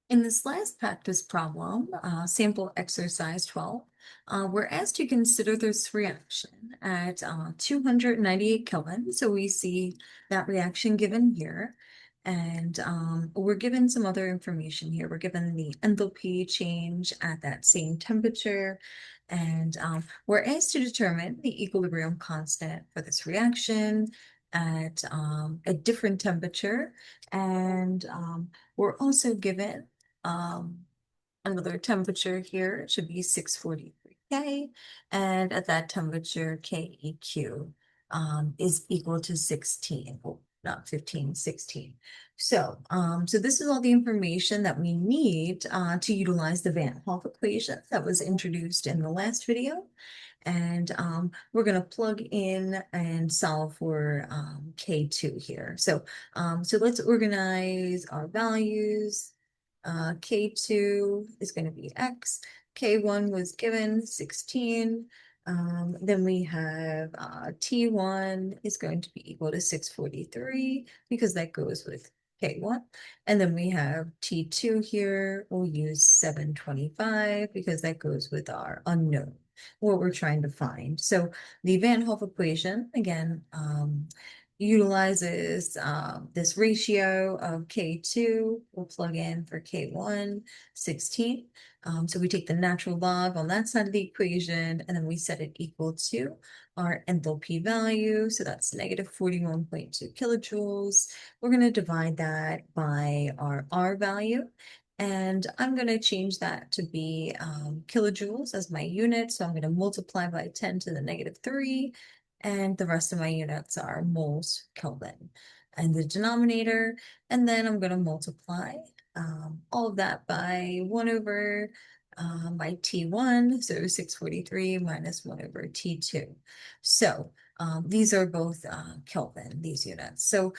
In this last practice problem, sample exercise 12, we're asked to consider this reaction at 298 Kelvin. So we see that reaction given here. And we're given some other information here. We're given the enthalpy change at that same temperature. And we're asked to determine the equilibrium constant for this reaction at a different temperature. And we're also given um, another temperature here. It should be 643 K. And at that temperature, KEQ is equal to 16. Well, not 15, 16. So this is all the information that we need to utilize the Van Hoff equation that was introduced in the last video. And we're going to plug in and solve for K2 here. So let's organize our values. K2 is going to be X. K1 was given 16. Then we have T1 is going to be equal to 643 because that goes with K1. And then we have T2 here. We'll use 725 because that goes with our unknown, what we're trying to find. So the Van Hoff equation, again, utilizes this ratio of K2. We'll plug in for K1, 16. So we take the natural log on that side of the equation, and then we set it equal to our enthalpy value. So that's negative 41.2 kilojoules. We're going to divide that by our R value. And I'm going to change that to be kilojoules as my unit. So I'm going to multiply by 10 to the negative 3. And the rest of my units are moles Kelvin and the denominator. And then I'm going to multiply all of that by 1 over by T1, so 643 minus 1 over T2. So these are both Kelvin, these units. So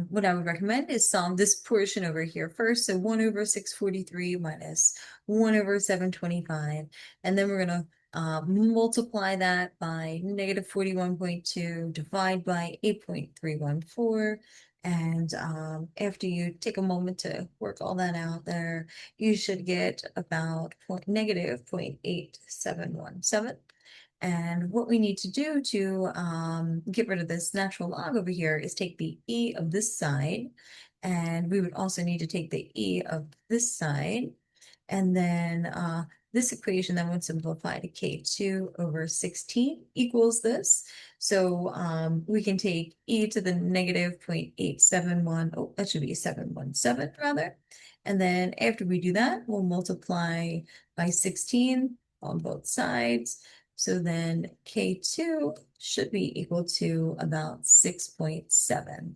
what I would recommend is solve this portion over here first. So 1 over 643 minus 1 over 725. And then we're going to multiply that by negative 41.2, divide by 8.314. And after you take a moment to work all that out there, you should get about negative 0.8717. And what we need to do to get rid of this natural log over here is take the e of this side, and we would also need to take the e of this side, and then this equation then would simplify to K2 over 16 equals this. So we can take e to the negative 0.871, oh, that should be 717 rather. And then after we do that, we'll multiply by 16 on both sides. So then K2 should be equal to about 6.7.